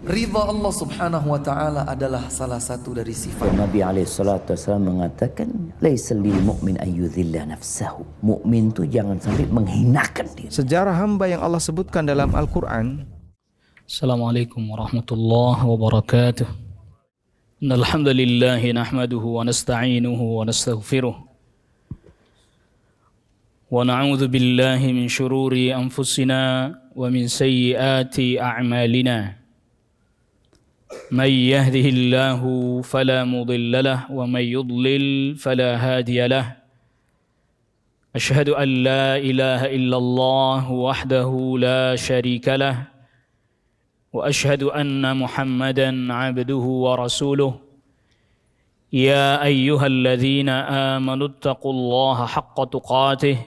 Ridha Allah subhanahu wa ta'ala adalah salah satu dari sifat. Nabi SAW mengatakan, laisa lil mu'min ayyudhilla nafsahu. Mukmin itu jangan sampai menghinakan diri. Sejarah hamba yang Allah sebutkan dalam Al-Quran. Assalamualaikum warahmatullahi wabarakatuh. Innal hamdalillah nahmaduhu wa nasta'inuhu wa nastaghfiruh. Wa na'udzu billahi min shururi anfusina wa min sayyiati a'malina. من يهده الله فلا مضل له ومن يضلل فلا هادي له أشهد أن لا إله إلا الله وحده لا شريك له وأشهد أن محمدا عبده ورسوله يا أيها الذين آمنوا اتقوا الله حق تقاته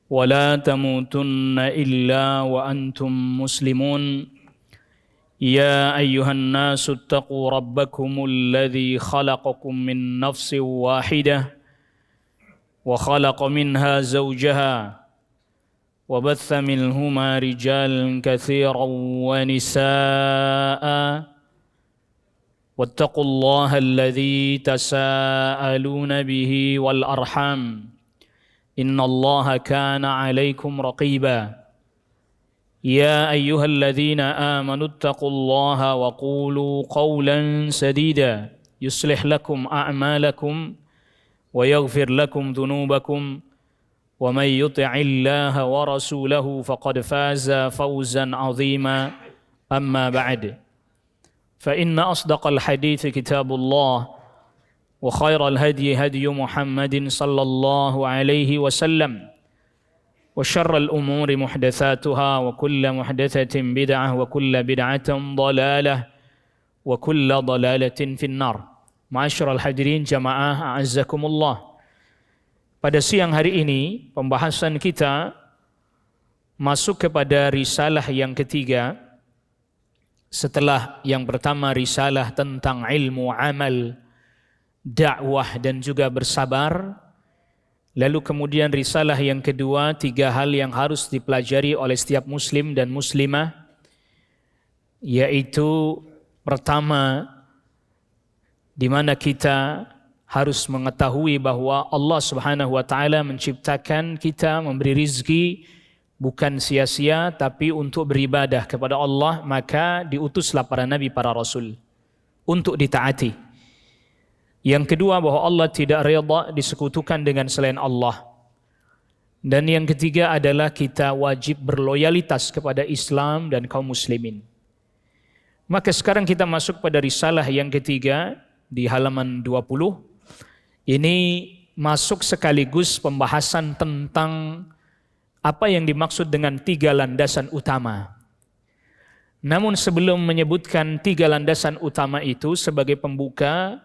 ولا تموتن إلا وأنتم مسلمون يا أيها الناس اتقوا ربكم الذي خلقكم من نفس واحدة وخلق منها زوجها وبث منهما رجالا كثيرا ونساء واتقوا الله الذي تساءلون به والأرحام إن الله كان عليكم رقيبا يا أيها الذين آمنوا اتقوا الله وقولوا قولا سديدا يصلح لكم أعمالكم ويغفر لكم ذنوبكم ومن يطع الله ورسوله فقد فاز فوزا عظيما أما بعد فإن أصدق الحديث كتاب الله وخير الهدي هدي محمد صلى الله عليه وسلم وشر الأمور محدثاتها وكل محدثة بدعة وكل بدعة ضلالة وكل ضلالة في النار. Ma'asyiral hadirin jamaah a'azzakumullah. Pada siang hari ini pembahasan kita masuk kepada risalah yang ketiga setelah yang pertama risalah tentang ilmu amal, dakwah dan juga bersabar. Lalu kemudian risalah yang kedua, 3 hal yang harus dipelajari oleh setiap muslim dan muslimah, yaitu pertama, di mana kita harus mengetahui bahwa Allah Subhanahu wa taala menciptakan kita, memberi rizki bukan sia-sia tapi untuk beribadah kepada Allah, maka diutuslah para nabi, para rasul untuk ditaati. Yang kedua, bahwa Allah tidak redha disekutukan dengan selain Allah. Dan yang ketiga adalah kita wajib berloyalitas kepada Islam dan kaum muslimin. Maka sekarang kita masuk pada risalah yang ketiga di halaman 20. Ini masuk sekaligus pembahasan tentang apa yang dimaksud dengan 3 landasan utama. Namun sebelum menyebutkan 3 landasan utama itu, sebagai pembuka,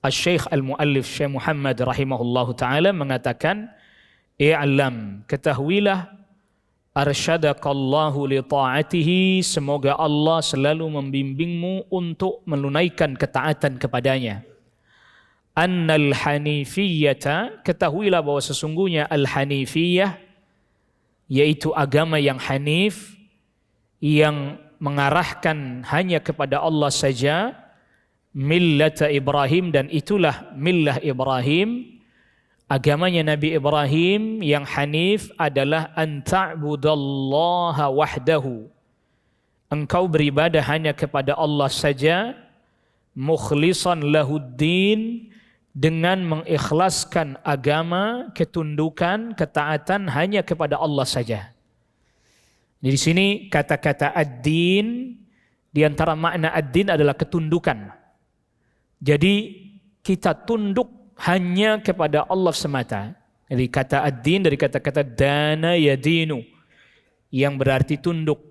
Al-Syeikh Al-Muallif Syekh Muhammad rahimahullahu ta'ala mengatakan, i'lam, ketahuilah, arsyadakallahu li ta'atihi, semoga Allah selalu membimbingmu untuk menunaikan ketaatan kepadanya. Annal hanifiyyata, ketahuilah bahwa sesungguhnya al-hanifiyah, yaitu agama yang hanif, yang mengarahkan hanya kepada Allah saja, millata Ibrahim, dan itulah millah Ibrahim, agamanya Nabi Ibrahim yang hanif adalah an ta'budallaha wahdahu, engkau beribadah hanya kepada Allah saja, mukhlisan lahuddin, dengan mengikhlaskan agama, ketundukan, ketaatan hanya kepada Allah saja. Di sini kata-kata ad-din, di antara makna ad-din adalah ketundukan. Jadi kita tunduk hanya kepada Allah semata. Jadi kata ad-din dari kata-kata dana yadinu, yang berarti tunduk.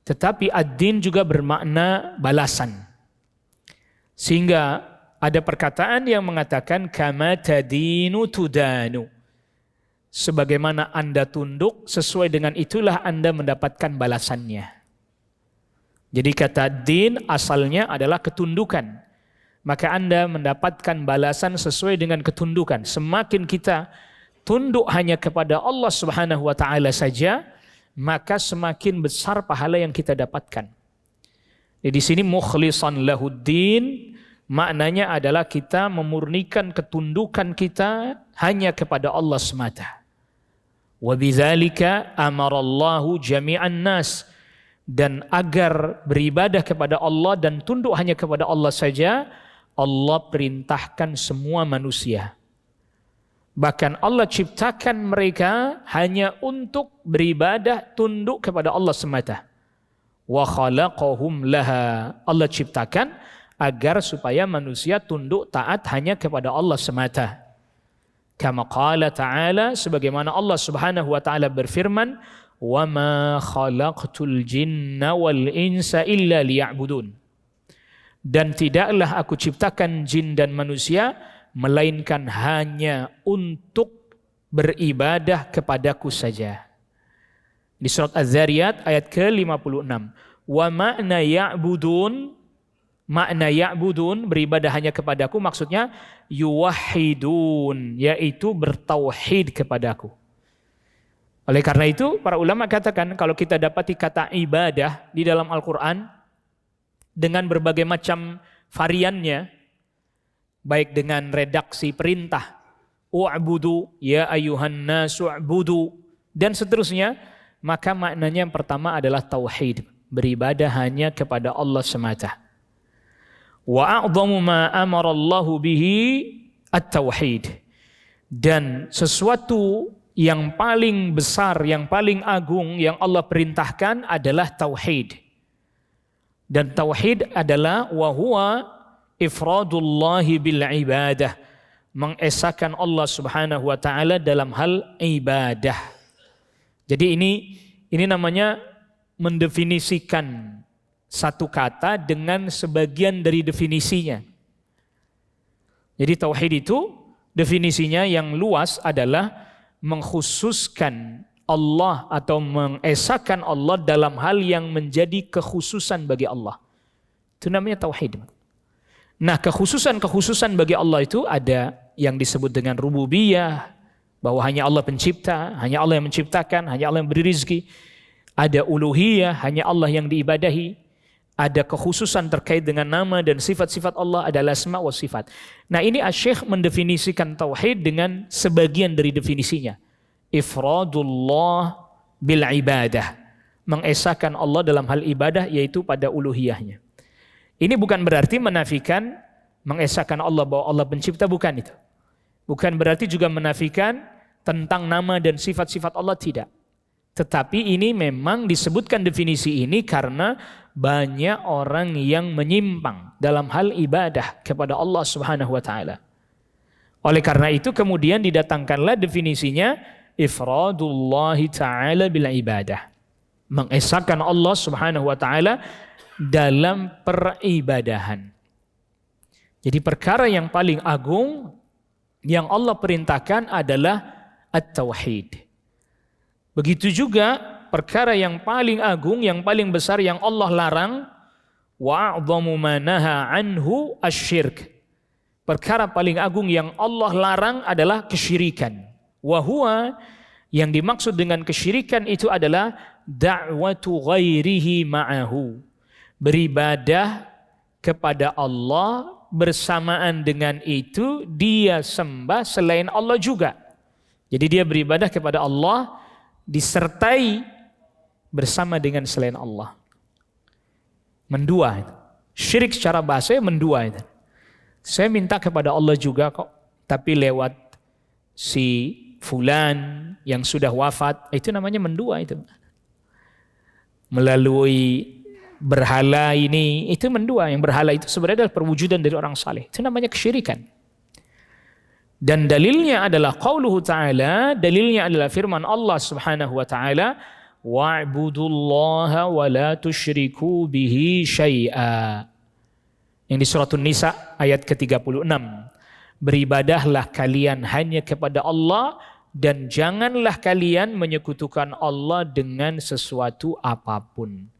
Tetapi ad-din juga bermakna balasan. Sehingga ada perkataan yang mengatakan kama tadinu tudanu. Sebagaimana Anda tunduk, sesuai dengan itulah Anda mendapatkan balasannya. Jadi kata din asalnya adalah ketundukan. Maka Anda mendapatkan balasan sesuai dengan ketundukan. Semakin kita tunduk hanya kepada Allah Subhanahu wa taala saja, maka semakin besar pahala yang kita dapatkan. Di sini mukhlishan lahuddin maknanya adalah kita memurnikan ketundukan kita hanya kepada Allah semata. Wa bidzalika amarallahu jami'an nas, dan agar beribadah kepada Allah dan tunduk hanya kepada Allah saja, Allah perintahkan semua manusia. Bahkan Allah ciptakan mereka hanya untuk beribadah tunduk kepada Allah semata. Wa khalaqahum laha. Allah ciptakan agar supaya manusia tunduk taat hanya kepada Allah semata. Kama qala ta'ala, sebagaimana Allah Subhanahu wa taala berfirman, "Wa ma khalaqtul jinna wal insa illa liya'budun." Dan tidaklah aku ciptakan jin dan manusia melainkan hanya untuk beribadah kepadaku saja. Di surat Az-Zariyat ayat ke-56. Wa ma'na ya'budun, makna ya'budun beribadah hanya kepadaku, maksudnya yuwahhidun, yaitu bertauhid kepadaku. Oleh karena itu para ulama katakan kalau kita dapati kata ibadah di dalam Al-Quran dengan berbagai macam variannya, baik dengan redaksi perintah, u'budu ya ayyuhan nasu u'budu, dan seterusnya, maka maknanya yang pertama adalah tauhid, beribadah hanya kepada Allah semata. Wa a'dhamu ma amarallahu bihi at-tauhid, dan sesuatu yang paling besar, yang paling agung yang Allah perintahkan adalah tauhid. Dan tauhid adalah wa huwa ifradullahi bil ibadah, mengesahkan Allah Subhanahu wa taala dalam hal ibadah. Jadi ini namanya mendefinisikan satu kata dengan sebagian dari definisinya. Jadi tauhid itu definisinya yang luas adalah mengkhususkan Allah atau mengesahkan Allah dalam hal yang menjadi kekhususan bagi Allah. Itu namanya tauhid. Nah, kekhususan bagi Allah itu ada yang disebut dengan rububiyah, bahwa hanya Allah pencipta, hanya Allah yang menciptakan, hanya Allah yang beri rizki. Ada uluhiyah, hanya Allah yang diibadahi. Ada kekhususan terkait dengan nama dan sifat-sifat Allah, adalah asma wa sifat. Nah, ini Asy-Syaikh mendefinisikan tauhid dengan sebagian dari definisinya. Ifradullah bil ibadah, mengesahkan Allah dalam hal ibadah, yaitu pada uluhiyahnya. Ini bukan berarti menafikan mengesahkan Allah bahwa Allah pencipta, bukan itu. Bukan berarti juga menafikan tentang nama dan sifat-sifat Allah, tidak. Tetapi ini memang disebutkan definisi ini karena banyak orang yang menyimpang dalam hal ibadah kepada Allah Subhanahu wa taala. Oleh karena itu kemudian didatangkanlah definisinya ifradullahi ta'ala bil ibadah, mengesahkan Allah Subhanahu wa taala dalam peribadahan. Jadi perkara yang paling agung yang Allah perintahkan adalah at-tauhid. Begitu juga perkara yang paling agung, yang paling besar yang Allah larang, wa a'dhamu ma naha anhu asyirk. Perkara paling agung yang Allah larang adalah kesyirikan. Wa huwa, yang dimaksud dengan kesyirikan itu adalah da'watu ghairihi ma'ahu, beribadah kepada Allah bersamaan dengan itu dia sembah selain Allah juga. Jadi dia beribadah kepada Allah disertai bersama dengan selain Allah. Mendua. Syirik secara bahasa mendua itu. Saya minta kepada Allah juga kok, tapi lewat si fulan yang sudah wafat, itu namanya mendua itu. Melalui berhala ini, itu mendua. Yang berhala itu sebenarnya adalah perwujudan dari orang saleh. Itu namanya kesyirikan. Dan dalilnya adalah qauluhu ta'ala, dalilnya adalah firman Allah Subhanahu wa ta'ala, wa'budullaha wa la tusyriku bihi syai'a. Yang di surat An-Nisa ayat ke-36. Beribadahlah kalian hanya kepada Allah dan janganlah kalian menyekutukan Allah dengan sesuatu apapun.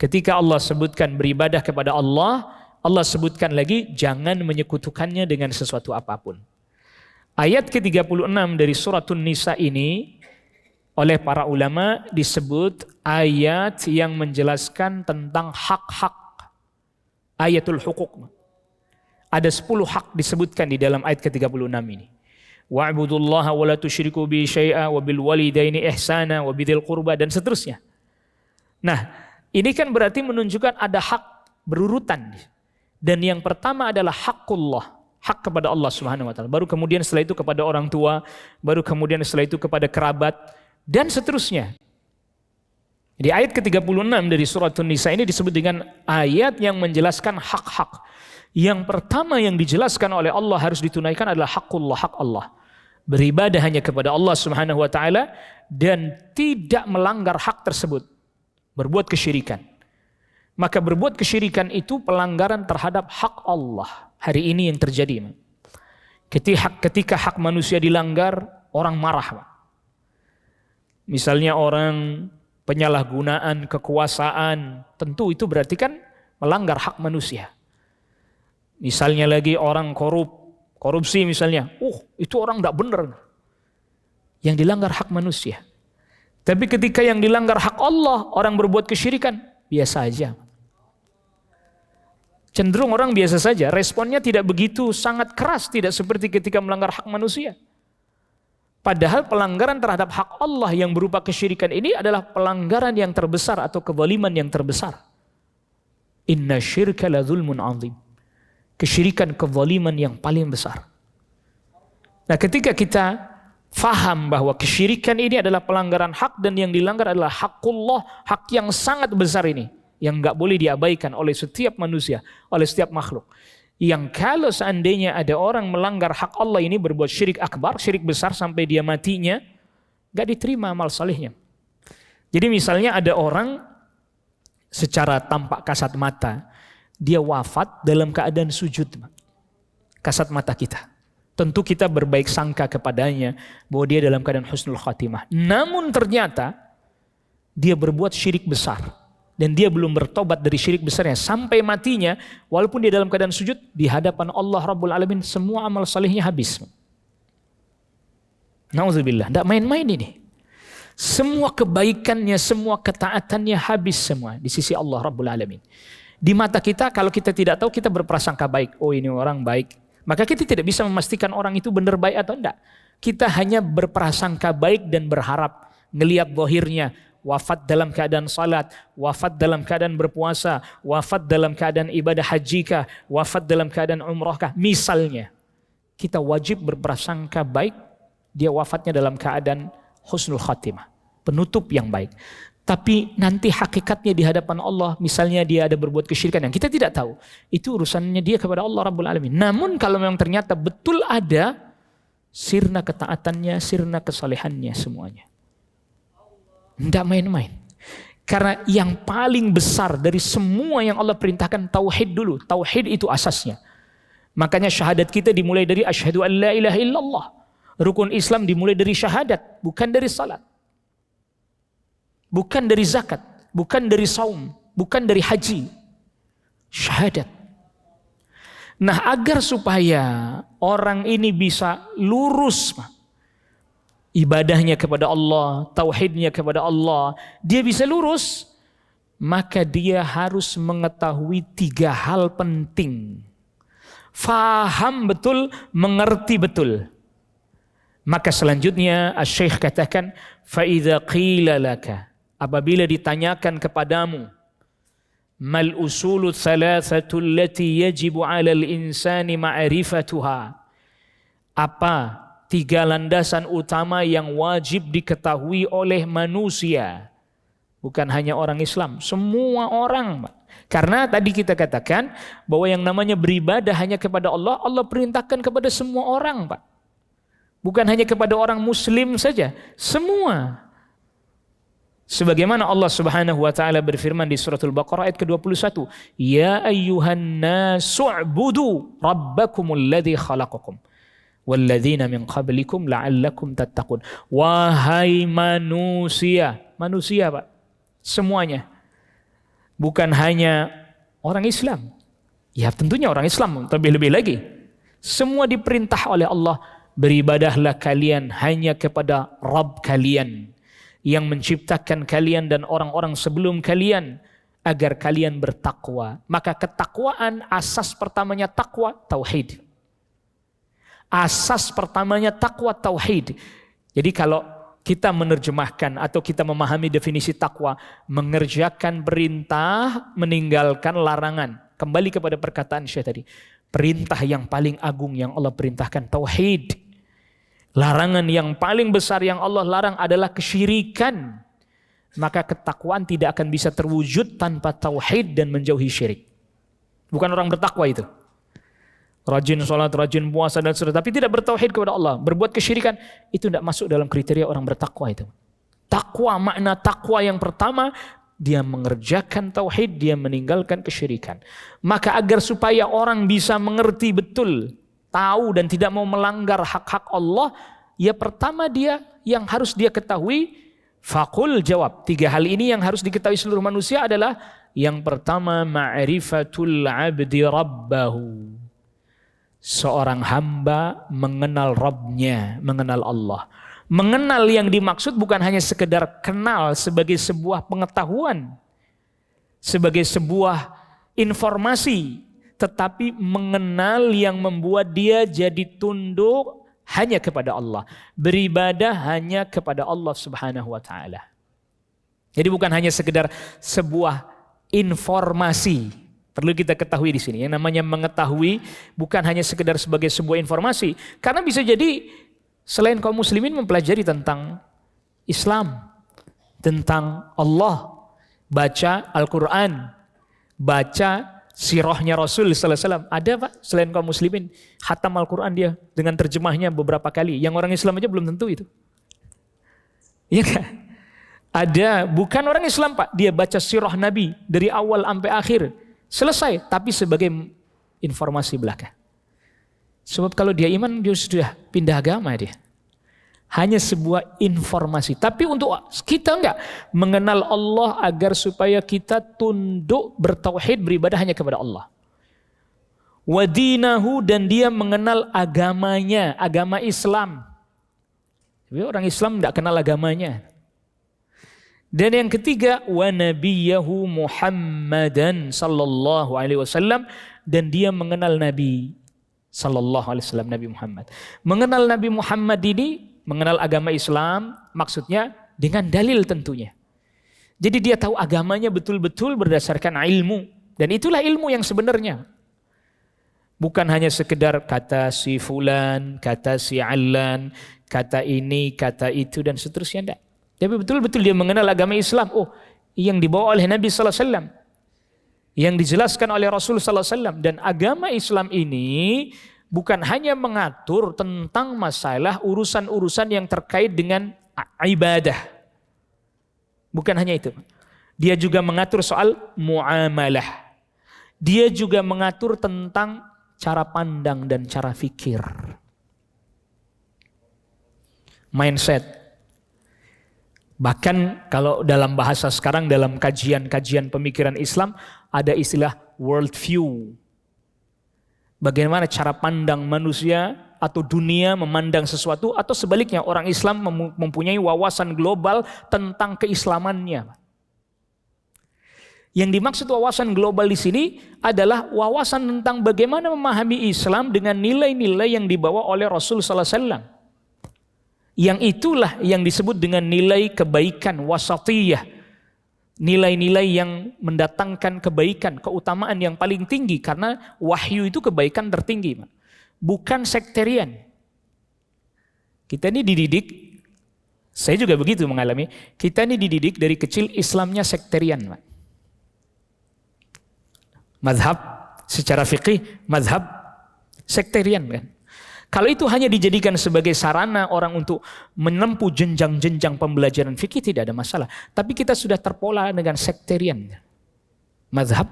Ketika Allah sebutkan beribadah kepada Allah, Allah sebutkan lagi jangan menyekutukannya dengan sesuatu apapun. Ayat ke-36 dari surat An-Nisa ini oleh para ulama disebut ayat yang menjelaskan tentang hak-hak Ayatul Huquq. Ada 10 hak disebutkan di dalam ayat ke-36 ini. Wa'budullaha wa la tusyriku bi syai'a wa bil walidaini ihsana wa bidzil qurba dan seterusnya. Nah, ini kan berarti menunjukkan ada hak berurutan. Dan yang pertama adalah haqqullah, hak kepada Allah Subhanahu wa taala. Baru kemudian setelah itu kepada orang tua, baru kemudian setelah itu kepada kerabat dan seterusnya. Di ayat ke-36 dari surat An-Nisa ini disebut dengan ayat yang menjelaskan hak-hak. Yang pertama yang dijelaskan oleh Allah harus ditunaikan adalah haqqullah, hak Allah. Beribadah hanya kepada Allah Subhanahu wa taala dan tidak melanggar hak tersebut. Berbuat kesyirikan. Maka berbuat kesyirikan itu pelanggaran terhadap hak Allah. Hari ini yang terjadi. Ketika hak manusia dilanggar, orang marah. Misalnya orang penyalahgunaan kekuasaan, tentu itu berarti kan melanggar hak manusia. Misalnya lagi orang korupsi misalnya, itu orang tidak benar. Yang dilanggar hak manusia. Tapi ketika yang dilanggar hak Allah, orang berbuat kesyirikan, biasa aja. Cenderung orang biasa saja, responnya tidak begitu sangat keras, tidak seperti ketika melanggar hak manusia. Padahal pelanggaran terhadap hak Allah yang berupa kesyirikan ini adalah pelanggaran yang terbesar atau kezaliman yang terbesar. Inna syirka la zulmun azim. Kesyirikan, kezaliman yang paling besar. Nah, ketika kita faham bahwa kesyirikan ini adalah pelanggaran hak dan yang dilanggar adalah haqqullah, hak yang sangat besar ini, yang nggak boleh diabaikan oleh setiap manusia, oleh setiap makhluk. Yang kalau seandainya ada orang melanggar hak Allah ini, berbuat syirik akbar, syirik besar sampai dia matinya, nggak diterima amal salehnya. Jadi misalnya ada orang secara tampak kasat mata, dia wafat dalam keadaan sujud. Kasat mata kita. Tentu kita berbaik sangka kepadanya bahwa dia dalam keadaan husnul khatimah. Namun ternyata dia berbuat syirik besar. Dan dia belum bertobat dari syirik besarnya sampai matinya, walaupun dia dalam keadaan sujud, di hadapan Allah Rabbul Alamin semua amal salehnya habis. Nauzubillah, tidak main-main ini. Semua kebaikannya, semua ketaatannya habis semua di sisi Allah Rabbul Alamin. Di mata kita, kalau kita tidak tahu, kita berprasangka baik. Oh, ini orang baik. Maka kita tidak bisa memastikan orang itu benar baik atau enggak. Kita hanya berprasangka baik dan berharap ngelihat zahirnya, wafat dalam keadaan salat, wafat dalam keadaan berpuasa, wafat dalam keadaan ibadah haji kah, wafat dalam keadaan umrah kah. Misalnya, kita wajib berprasangka baik, dia wafatnya dalam keadaan husnul khatimah, penutup yang baik. Tapi nanti hakikatnya di hadapan Allah, misalnya dia ada berbuat kesyirikan yang kita tidak tahu, itu urusannya dia kepada Allah Rabbul Alamin. Namun kalau memang ternyata betul ada, sirna ketaatannya, sirna kesalehannya semuanya. Tidak main-main. Karena yang paling besar dari semua yang Allah perintahkan, tauhid dulu. Tauhid itu asasnya. Makanya syahadat kita dimulai dari asyhadu an la ilaha illallah. Rukun Islam dimulai dari syahadat, bukan dari salat. Bukan dari zakat, bukan dari saum, bukan dari haji. Syahadat. Nah, agar supaya orang ini bisa lurus ibadahnya kepada Allah, tauhidnya kepada Allah, dia bisa lurus, maka dia harus mengetahui 3 hal penting. Faham betul, mengerti betul. Maka selanjutnya Asy-Syaikh katakan, fa idza qila laka, apabila ditanyakan kepadamu, mal usulu thalathatu allati yajibu 'alal insani ma'rifatuha, apa 3 landasan utama yang wajib diketahui oleh manusia, bukan hanya orang Islam, semua orang. Karena tadi kita katakan bahwa yang namanya beribadah hanya kepada Allah, Allah perintahkan kepada semua orang, Pak. Bukan hanya kepada orang muslim saja, semua. Sebagaimana Allah Subhanahu wa taala berfirman di suratul Baqarah ayat ke-21, ya ayyuhan nasu'budu rabbakumul ladzi khalaqakum walladzina min qablikum la'allakum tattaqun. Wahai manusia, manusia Pak, semuanya. Bukan hanya orang Islam. Ya tentunya orang Islam, terlebih-lebih lagi. Semua diperintah oleh Allah, beribadahlah kalian hanya kepada Rabb kalian yang menciptakan kalian dan orang-orang sebelum kalian, agar kalian bertakwa. Maka ketakwaan asas pertamanya takwa tauhid. Asas pertamanya takwa tauhid. Jadi kalau kita menerjemahkan atau kita memahami definisi takwa, mengerjakan perintah, meninggalkan larangan. Kembali kepada perkataan Syekh tadi. Perintah yang paling agung yang Allah perintahkan tauhid. Larangan yang paling besar yang Allah larang adalah kesyirikan. Maka ketakwaan tidak akan bisa terwujud tanpa tauhid dan menjauhi syirik. Bukan orang bertakwa itu. Rajin sholat, rajin puasa dan sebagainya, tapi tidak bertauhid kepada Allah, berbuat kesyirikan, itu tidak masuk dalam kriteria orang bertakwa itu. Takwa, makna takwa yang pertama, dia mengerjakan tauhid, dia meninggalkan kesyirikan. Maka agar supaya orang bisa mengerti betul, tahu dan tidak mau melanggar hak-hak Allah, ya pertama dia yang harus dia ketahui, faqul jawab. 3 hal ini yang harus diketahui seluruh manusia adalah yang pertama ma'rifatul abdi rabbahu. Seorang hamba mengenal Rabbnya, mengenal Allah. Mengenal yang dimaksud bukan hanya sekedar kenal sebagai sebuah pengetahuan, sebagai sebuah informasi, tetapi mengenal yang membuat dia jadi tunduk hanya kepada Allah, beribadah hanya kepada Allah Subhanahu wa taala. Jadi bukan hanya sekedar sebuah informasi. Perlu kita ketahui di sini, yang namanya mengetahui bukan hanya sekedar sebagai sebuah informasi, karena bisa jadi selain kaum muslimin mempelajari tentang Islam, tentang Allah, baca Al-Quran, baca sirahnya Rasul sallallahu alaihi wasallam. Ada Pak selain kaum muslimin khatam Al-Quran dia dengan terjemahnya beberapa kali. Yang orang Islam aja belum tentu itu. Iya kan? Ada bukan orang Islam Pak, dia baca sirah Nabi dari awal sampai akhir. Selesai, tapi sebagai informasi belaka. Sebab kalau dia iman, dia sudah pindah agama dia. Hanya sebuah informasi. Tapi untuk kita enggak. Mengenal Allah agar supaya kita tunduk bertauhid, beribadah hanya kepada Allah. Wadinahu, dan dia mengenal agamanya, agama Islam. Tapi orang Islam enggak kenal agamanya. Dan yang ketiga, wa nabiyahu Muhammadan sallallahu alaihi wasallam, dan dia mengenal Nabi sallallahu alaihi wasallam, Nabi Muhammad. Mengenal Nabi Muhammad ini, mengenal agama Islam, maksudnya dengan dalil tentunya. Jadi dia tahu agamanya betul-betul berdasarkan ilmu, dan itulah ilmu yang sebenarnya. Bukan hanya sekedar kata si fulan, kata si allan, kata ini, kata itu dan seterusnya, enggak. Tapi betul-betul dia mengenal agama Islam. Oh, yang dibawa oleh Nabi sallallahu alaihi wasallam, yang dijelaskan oleh Rasul sallallahu alaihi wasallam. Dan agama Islam ini bukan hanya mengatur tentang masalah urusan-urusan yang terkait dengan ibadah. Bukan hanya itu. Dia juga mengatur soal muamalah. Dia juga mengatur tentang cara pandang dan cara fikir. Mindset. Bahkan kalau dalam bahasa sekarang, dalam kajian-kajian pemikiran Islam, ada istilah world view. Bagaimana cara pandang manusia atau dunia memandang sesuatu, atau sebaliknya orang Islam mempunyai wawasan global tentang keislamannya. Yang dimaksud wawasan global di sini adalah wawasan tentang bagaimana memahami Islam dengan nilai-nilai yang dibawa oleh Rasul sallallahu alaihi wasallam. Yang itulah yang disebut dengan nilai kebaikan wasatiyah. Nilai-nilai yang mendatangkan kebaikan, keutamaan yang paling tinggi. Karena wahyu itu kebaikan tertinggi. Bukan sekterian. Kita ini dididik, saya juga begitu mengalami, kita ini dididik dari kecil Islamnya sekterian. Mazhab, secara fikih, mazhab sekterian kan. Kalau itu hanya dijadikan sebagai sarana orang untuk menempuh jenjang-jenjang pembelajaran fikih, tidak ada masalah. Tapi kita sudah terpola dengan sekterian. Mazhab.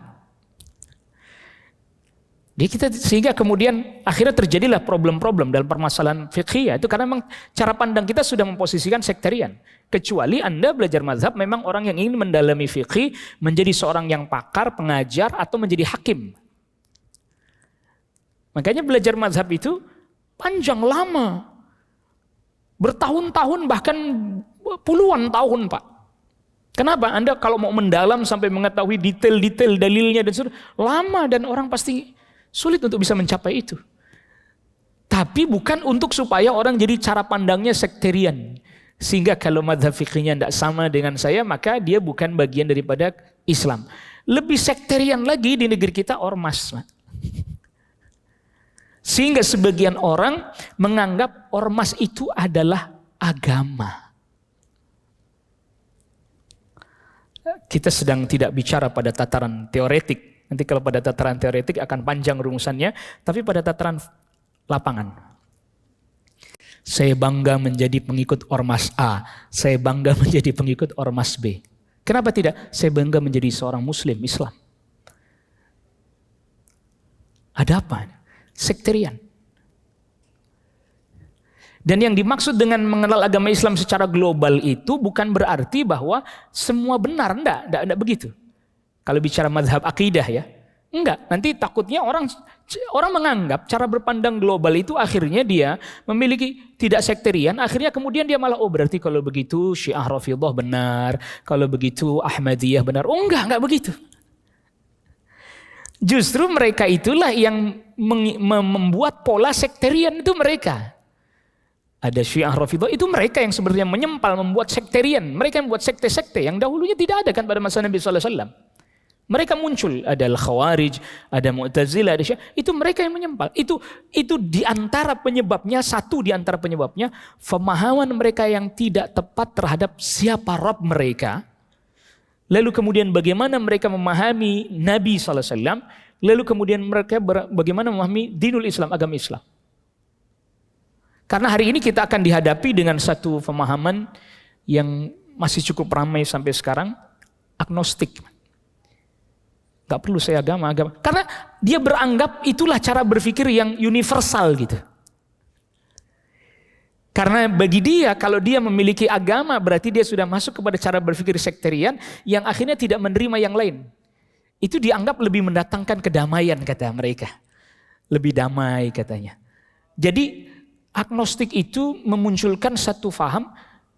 Sehingga kemudian akhirnya terjadilah problem-problem dalam permasalahan fikih. Itu karena memang cara pandang kita sudah memposisikan sekterian. Kecuali Anda belajar mazhab memang orang yang ingin mendalami fikih, menjadi seorang yang pakar, pengajar, atau menjadi hakim. Makanya belajar mazhab itu panjang, lama, bertahun-tahun, bahkan puluhan tahun Pak. Kenapa? Anda kalau mau mendalam sampai mengetahui detail-detail dalilnya dan seterusnya, lama dan orang pasti sulit untuk bisa mencapai itu. Tapi bukan untuk supaya orang jadi cara pandangnya sekterian. Sehingga kalau madhab fikihnya tidak sama dengan saya, maka dia bukan bagian daripada Islam. Lebih sekterian lagi di negeri kita ormas. Sehingga sebagian orang menganggap ormas itu adalah agama. Kita sedang tidak bicara pada tataran teoretik. Nanti kalau pada tataran teoretik akan panjang rumusannya. Tapi pada tataran lapangan. Saya bangga menjadi pengikut ormas A. Saya bangga menjadi pengikut ormas B. Kenapa tidak? Saya bangga menjadi seorang muslim Islam. Ada apa? Sekterian. Dan yang dimaksud dengan mengenal agama Islam secara global itu bukan berarti bahwa semua benar, enggak begitu. Kalau bicara mazhab akidah ya, enggak. Nanti takutnya orang menganggap cara berpandang global itu akhirnya dia memiliki tidak sekterian, akhirnya kemudian dia malah berarti kalau begitu Syiah Rafidhah benar, kalau begitu Ahmadiyah benar. Oh enggak begitu. Justru mereka itulah yang membuat pola sekterian itu mereka. Ada Syiah Rafidhah, itu mereka yang sebenarnya menyempal, membuat sekterian. Mereka yang membuat sekte-sekte yang dahulunya tidak ada kan pada masa Nabi SAW. Mereka muncul, ada Al-Khawarij, ada Mu'tazilah, ada Syiah. Itu mereka yang menyempal. Itu diantara penyebabnya, satu diantara penyebabnya, pemahaman mereka yang tidak tepat terhadap siapa Rabb mereka. Lalu kemudian bagaimana mereka memahami Nabi SAW. Lalu kemudian mereka bagaimana memahami dinul Islam, agama Islam. Karena hari ini kita akan dihadapi dengan satu pemahaman yang masih cukup ramai sampai sekarang, agnostik. Gak perlu saya agama. Karena dia beranggap itulah cara berpikir yang universal gitu. Karena bagi dia, kalau dia memiliki agama, berarti dia sudah masuk kepada cara berpikir sekterian yang akhirnya tidak menerima yang lain. Itu dianggap lebih mendatangkan kedamaian kata mereka. Lebih damai katanya. Jadi agnostik itu memunculkan satu faham,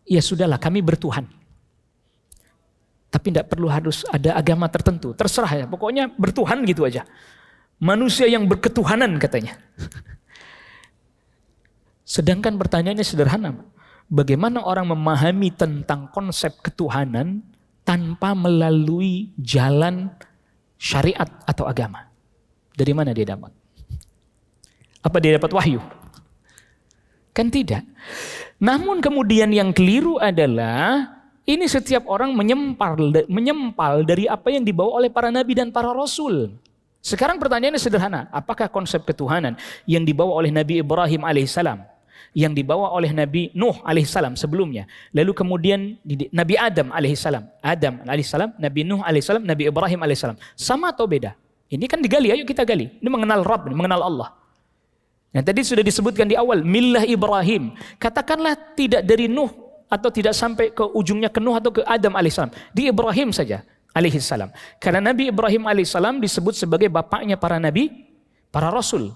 ya sudahlah kami bertuhan. Tapi tidak perlu harus ada agama tertentu, terserah ya, pokoknya bertuhan gitu aja. Manusia yang berketuhanan katanya. Sedangkan pertanyaannya sederhana, bagaimana orang memahami tentang konsep ketuhanan tanpa melalui jalan syariat atau agama? Dari mana dia dapat? Apa dia dapat wahyu? Kan tidak. Namun kemudian yang keliru adalah ini setiap orang menyempal dari apa yang dibawa oleh para nabi dan para rasul. Sekarang pertanyaannya sederhana, apakah konsep ketuhanan yang dibawa oleh Nabi Ibrahim alaihissalam, yang dibawa oleh Nabi Nuh alaihissalam sebelumnya, lalu kemudian Nabi Adam alaihissalam, Nabi Nuh alaihissalam, Nabi Ibrahim alaihissalam, sama atau beda? Ini kan digali, ayo kita gali. Ini mengenal Rabb, mengenal Allah. Yang tadi sudah disebutkan di awal, millah Ibrahim. Katakanlah tidak dari Nuh atau tidak sampai ke ujungnya ke Nuh atau ke Adam alaihissalam. Di Ibrahim saja alaihissalam. Karena Nabi Ibrahim alaihissalam disebut sebagai bapaknya para nabi, para rasul.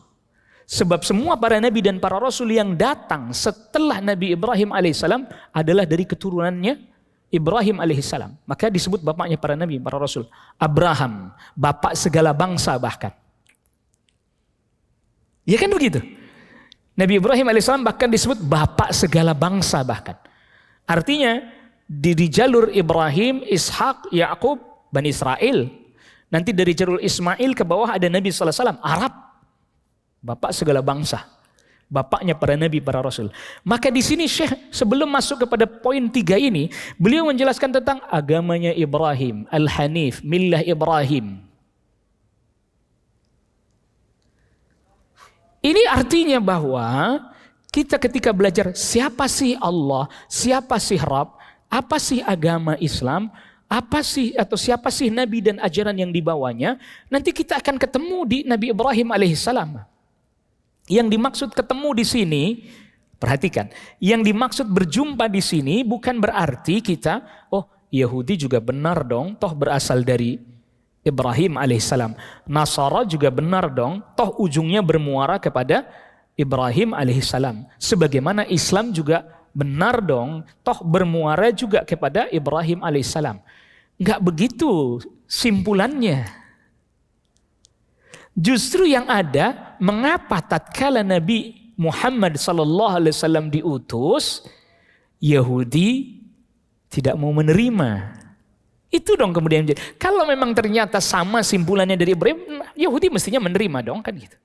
Sebab semua para nabi dan para rasul yang datang setelah Nabi Ibrahim alaihissalam adalah dari keturunannya Ibrahim alaihissalam. Maka disebut bapaknya para nabi, para rasul. Abraham, bapak segala bangsa bahkan. Ya kan begitu. Nabi Ibrahim alaihissalam bahkan disebut bapak segala bangsa bahkan. Artinya di jalur Ibrahim, Ishak, Yakub, Bani Israel. Nanti dari jalur Ismail ke bawah ada Nabi SAW, Arab. Bapak segala bangsa. Bapaknya para nabi, para rasul. Maka di sini Syekh sebelum masuk kepada poin 3 ini, beliau menjelaskan tentang agamanya Ibrahim, Al-Hanif, millah Ibrahim. Ini artinya bahwa kita ketika belajar siapa sih Allah, siapa sih Rabb, apa sih agama Islam, apa sih atau siapa sih Nabi dan ajaran yang dibawanya, nanti kita akan ketemu di Nabi Ibrahim alaihissalam. Yang dimaksud ketemu di sini, perhatikan, yang dimaksud berjumpa di sini bukan berarti kita, oh Yahudi juga benar dong, toh berasal dari Ibrahim alaihissalam. Nasara juga benar dong, toh ujungnya bermuara kepada Ibrahim alaihissalam. Sebagaimana Islam juga benar dong, toh bermuara juga kepada Ibrahim alaihissalam. Enggak begitu simpulannya. Justru yang ada, mengapa tatkala Nabi Muhammad SAW diutus, Yahudi tidak mau menerima. Itu dong kemudian. Kalau memang ternyata sama simpulannya dari Ibrahim, Yahudi mestinya menerima dong kan gitu.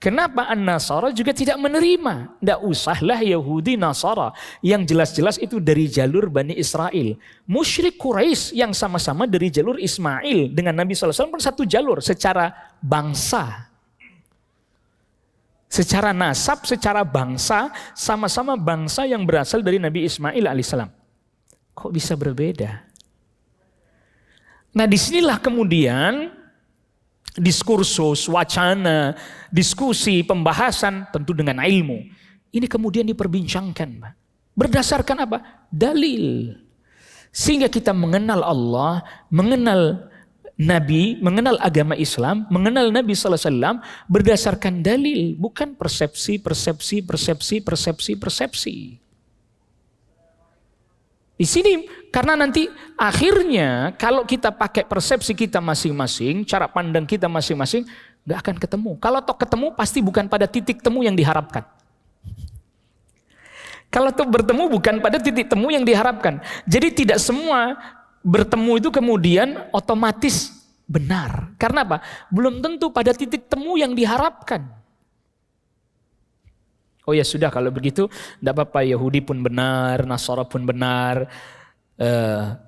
Kenapa An-Nasara juga tidak menerima? Tidak usahlah Yahudi Nasara. Yang jelas-jelas itu dari jalur Bani Israel. Musyrik Quraisy yang sama-sama dari jalur Ismail. Dengan Nabi SAW pun satu jalur secara bangsa. Secara nasab, secara bangsa, sama-sama bangsa yang berasal dari Nabi Ismail alaihissalam. Kok bisa berbeda? Nah disinilah kemudian diskursus, wacana, diskusi, pembahasan tentu dengan ilmu. Ini kemudian diperbincangkan. Berdasarkan apa? Dalil. Sehingga kita mengenal Allah, mengenal Nabi, mengenal agama Islam, mengenal Nabi SAW berdasarkan dalil, bukan persepsi. Di sini karena nanti akhirnya kalau kita pakai persepsi kita masing-masing, cara pandang kita masing-masing, nggak akan ketemu. Kalau toh ketemu pasti bukan pada titik temu yang diharapkan. Kalau toh bertemu bukan pada titik temu yang diharapkan. Jadi tidak semua bertemu itu kemudian otomatis benar. Karena apa? Belum tentu pada titik temu yang diharapkan. Oh ya sudah kalau begitu, tidak apa-apa, Yahudi pun benar, Nasara pun benar,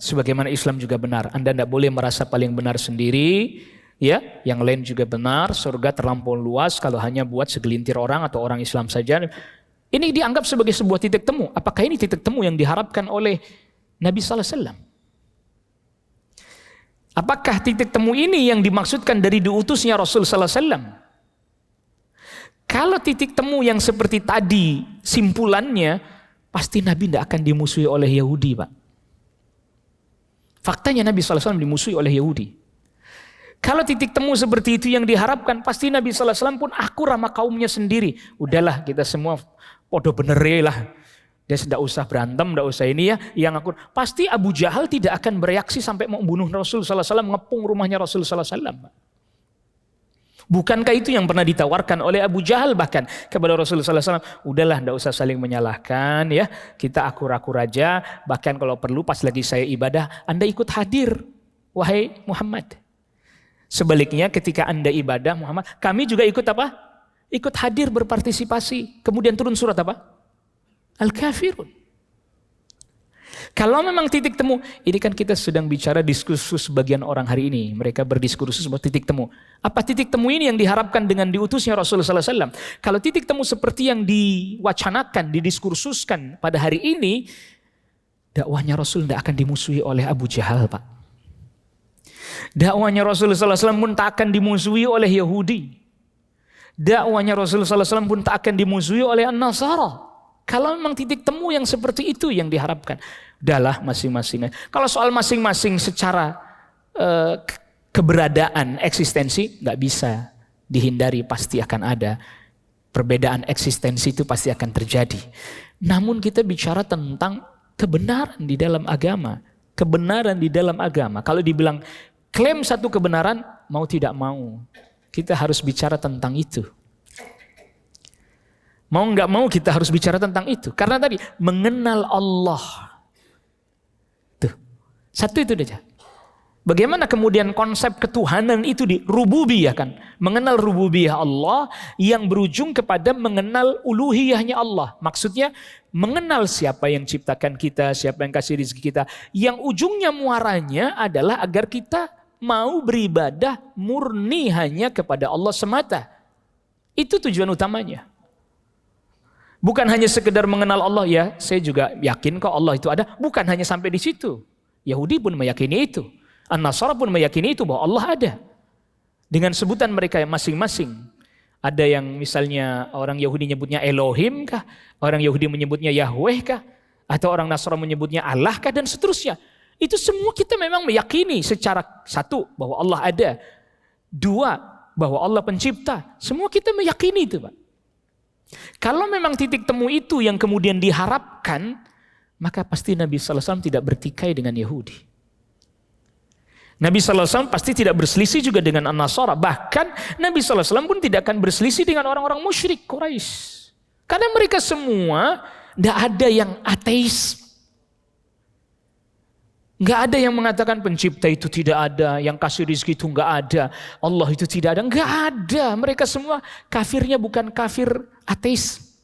sebagaimana Islam juga benar. Anda tidak boleh merasa paling benar sendiri, ya, yang lain juga benar. Surga terlampau luas kalau hanya buat segelintir orang atau orang Islam saja. Ini dianggap sebagai sebuah titik temu. Apakah ini titik temu yang diharapkan oleh Nabi SAW? Apakah titik temu ini yang dimaksudkan dari diutusnya Rasul SAW? Kalau titik temu yang seperti tadi simpulannya, pasti Nabi tidak akan dimusuhi oleh Yahudi, Pak. Faktanya Nabi SAW dimusuhi oleh Yahudi. Kalau titik temu seperti itu yang diharapkan, pasti Nabi SAW pun akur sama kaumnya sendiri. Udahlah kita semua podo bener lah. Dia tidak usah berantem, tidak usah ini ya. Yang akur. Pasti Abu Jahal tidak akan bereaksi sampai mau membunuh Rasul SAW, ngepung rumahnya Rasul SAW. Bukankah itu yang pernah ditawarkan oleh Abu Jahal bahkan kepada Rasulullah SAW? Udahlah, tidak usah saling menyalahkan ya. Kita akur-akur aja. Bahkan kalau perlu pas lagi saya ibadah, Anda ikut hadir, wahai Muhammad. Sebaliknya ketika Anda ibadah Muhammad, kami juga ikut apa? Ikut hadir berpartisipasi. Kemudian turun surat apa? Al-Kafirun. Kalau memang titik temu, ini kan kita sedang bicara diskursus sebagian orang hari ini. Mereka berdiskursus sebuah titik temu. Apa titik temu ini yang diharapkan dengan diutusnya Rasulullah SAW? Kalau titik temu seperti yang diwacanakan, didiskursuskan pada hari ini, dakwahnya Rasul tidak akan dimusuhi oleh Abu Jahal, Pak. Dakwahnya Rasulullah SAW pun tak akan dimusuhi oleh Yahudi. Dakwahnya Rasulullah SAW pun tak akan dimusuhi oleh An-Nasara. Kalau memang titik temu yang seperti itu yang diharapkan, udahlah masing-masing. Kalau soal masing-masing secara keberadaan, eksistensi, nggak bisa dihindari, pasti akan ada. Perbedaan eksistensi itu pasti akan terjadi. Namun kita bicara tentang kebenaran di dalam agama. Kebenaran di dalam agama. Kalau dibilang klaim satu kebenaran, mau tidak mau, kita harus bicara tentang itu. Mau nggak mau kita harus bicara tentang itu. Karena tadi mengenal Allah. Tuh, satu itu saja. Bagaimana kemudian konsep ketuhanan itu dirububiyah kan? Mengenal rububiyah Allah yang berujung kepada mengenal uluhiyahnya Allah. Maksudnya mengenal siapa yang ciptakan kita, siapa yang kasih rezeki kita. Yang ujungnya muaranya adalah agar kita mau beribadah murni hanya kepada Allah semata. Itu tujuan utamanya. Bukan hanya sekedar mengenal Allah, ya saya juga yakin kok Allah itu ada. Bukan hanya sampai di situ. Yahudi pun meyakini itu. An-Nasara pun meyakini itu bahwa Allah ada. Dengan sebutan mereka yang masing-masing. Ada yang misalnya orang Yahudi menyebutnya Elohim kah? Orang Yahudi menyebutnya Yahweh kah? Atau orang Nasara menyebutnya Allah kah? Dan seterusnya. Itu semua kita memang meyakini secara satu bahwa Allah ada. Dua, bahwa Allah pencipta. Semua kita meyakini itu, Pak. Kalau memang titik temu itu yang kemudian diharapkan, maka pasti Nabi SAW tidak bertikai dengan Yahudi. Nabi SAW pasti tidak berselisih juga dengan An-Nasara. Bahkan Nabi SAW pun tidak akan berselisih dengan orang-orang musyrik Quraisy. Karena mereka semua tidak ada yang ateis. Nggak ada yang mengatakan pencipta itu tidak ada, yang kasih rezeki itu nggak ada, Allah itu tidak ada. Nggak ada. Mereka semua kafirnya bukan kafir ateis.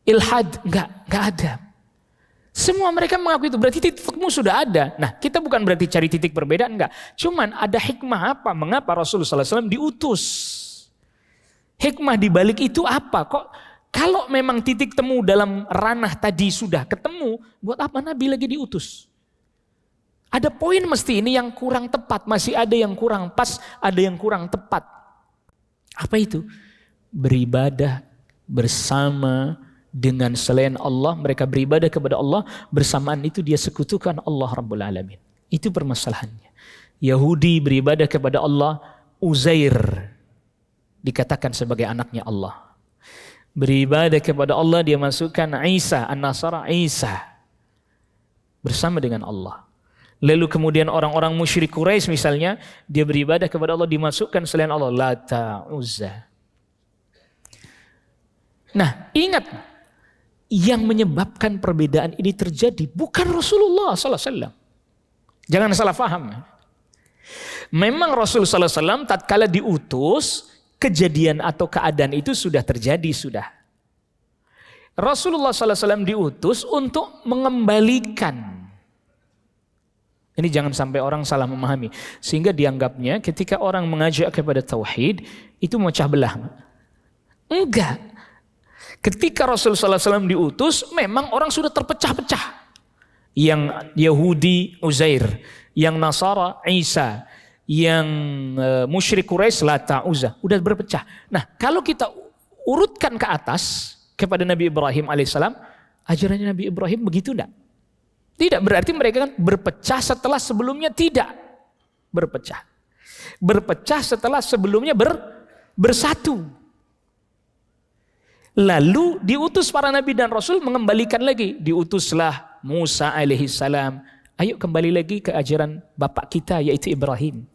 Ilhad, nggak ada. Semua mereka mengaku itu, berarti titikmu sudah ada. Nah, kita bukan berarti cari titik perbedaan, enggak. Cuman ada hikmah apa? Mengapa Rasulullah SAW diutus? Hikmah di balik itu apa? Kok kalau memang titik temu dalam ranah tadi sudah ketemu, buat apa Nabi lagi diutus? Ada poin mesti ini yang kurang tepat, masih ada yang kurang pas, ada yang kurang tepat. Apa itu? Beribadah bersama dengan selain Allah, mereka beribadah kepada Allah, bersamaan itu dia sekutukan Allah Rabbul Alamin. Itu permasalahannya. Yahudi beribadah kepada Allah, Uzair dikatakan sebagai anaknya Allah. Beribadah kepada Allah, dia masukkan Isa, An-Nasara Isa bersama dengan Allah. Lalu kemudian orang-orang musyrik Quraisy misalnya, dia beribadah kepada Allah, dimasukkan selain Allah, Lata, Uzza. Nah, ingat, yang menyebabkan perbedaan ini terjadi bukan Rasulullah SAW. Jangan salah paham. Memang Rasulullah SAW tatkala diutus, kejadian atau keadaan itu sudah terjadi sudah. Rasulullah SAW diutus untuk mengembalikan. Ini jangan sampai orang salah memahami. Sehingga dianggapnya ketika orang mengajak kepada tauhid, itu memecah belah. Enggak. Ketika Rasulullah SAW diutus, memang orang sudah terpecah-pecah. Yang Yahudi Uzair, yang Nasara Isa, yang musyrik Quraisy Lata Uzza, udah berpecah. Nah, kalau kita urutkan ke atas kepada Nabi Ibrahim alaihissalam, ajarannya Nabi Ibrahim begitu enggak? Tidak, berarti mereka kan berpecah setelah sebelumnya tidak berpecah. Berpecah setelah sebelumnya bersatu. Lalu diutus para nabi dan rasul mengembalikan lagi. Diutuslah Musa alaihissalam. Ayo kembali lagi ke ajaran bapak kita yaitu Ibrahim.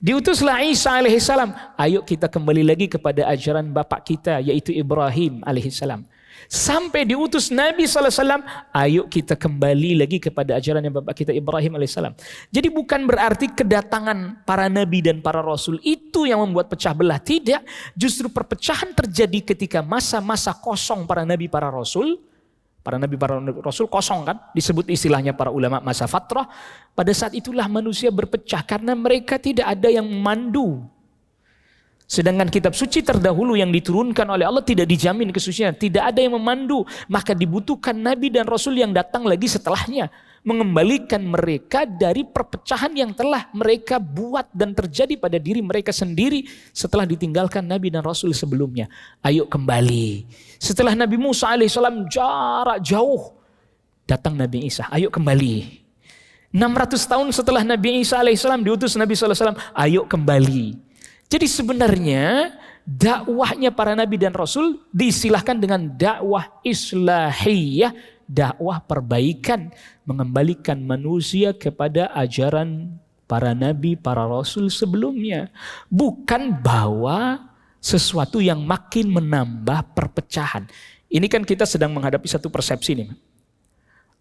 Diutuslah Isa alaihissalam. Ayo kita kembali lagi kepada ajaran bapak kita yaitu Ibrahim alaihissalam. Sampai diutus Nabi SAW, ayo kita kembali lagi kepada ajaran yang bapak kita Ibrahim alaihissalam. Jadi bukan berarti kedatangan para nabi dan para rasul itu yang membuat pecah belah. Tidak, justru perpecahan terjadi ketika masa-masa kosong para nabi para rasul. Para nabi para rasul kosong kan, disebut istilahnya para ulama masa fatrah. Pada saat itulah manusia berpecah karena mereka tidak ada yang memandu. Sedangkan kitab suci terdahulu yang diturunkan oleh Allah tidak dijamin kesucian, tidak ada yang memandu, maka dibutuhkan nabi dan rasul yang datang lagi setelahnya mengembalikan mereka dari perpecahan yang telah mereka buat dan terjadi pada diri mereka sendiri setelah ditinggalkan nabi dan rasul sebelumnya. Ayo kembali. Setelah Nabi Musa alaihissalam jarak jauh, datang Nabi Isa, ayo kembali. 600 tahun setelah Nabi Isa alaihissalam diutus Nabi SAW, ayo kembali. Jadi sebenarnya dakwahnya para nabi dan rasul diistilahkan dengan dakwah islahiyah, dakwah perbaikan, mengembalikan manusia kepada ajaran para nabi, para rasul sebelumnya. Bukan bawa sesuatu yang makin menambah perpecahan. Ini kan kita sedang menghadapi satu persepsi nih.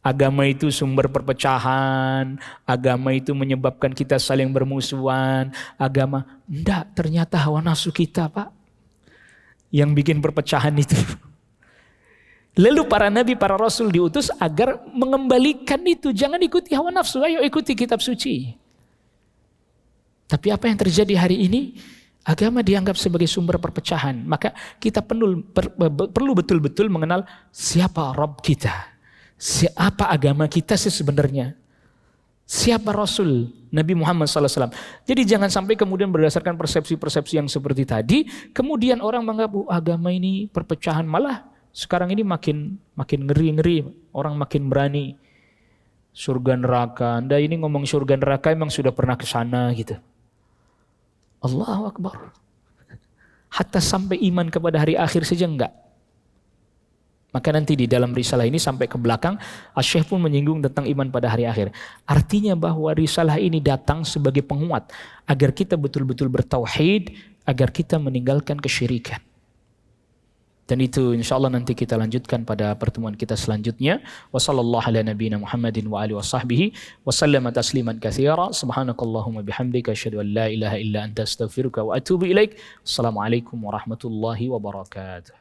Agama itu sumber perpecahan, agama itu menyebabkan kita saling bermusuhan, agama, enggak, ternyata hawa nafsu kita Pak, yang bikin perpecahan itu. Lalu para nabi, para rasul diutus agar mengembalikan itu, jangan ikuti hawa nafsu, ayo ikuti kitab suci. Tapi apa yang terjadi hari ini? Agama dianggap sebagai sumber perpecahan, maka kita perlu betul-betul mengenal siapa Rabb kita. Siapa agama kita sih sebenarnya? Siapa Rasul Nabi Muhammad SAW? Jadi jangan sampai kemudian berdasarkan persepsi-persepsi yang seperti tadi, kemudian orang menganggap agama ini perpecahan, malah sekarang ini makin ngeri-ngeri, orang makin berani. Surga neraka, Anda ini ngomong surga neraka emang sudah pernah ke sana gitu. Allahu Akbar. Hatta sampai iman kepada hari akhir saja enggak. Maka nanti di dalam risalah ini sampai ke belakang, Asy-Syaikh pun menyinggung tentang iman pada hari akhir. Artinya bahwa risalah ini datang sebagai penguat agar kita betul-betul bertauhid, agar kita meninggalkan kesyirikan. Dan itu insyaallah nanti kita lanjutkan pada pertemuan kita selanjutnya. Wassallallahu ala nabiyina Muhammadin wa alihi wasahbihi wa sallama tasliman katsira. Subhanakallahumma bihamdika asyhadu an la ilaha illa anta astaghfiruka wa atubu ilaik. Assalamualaikum warahmatullahi wabarakatuh.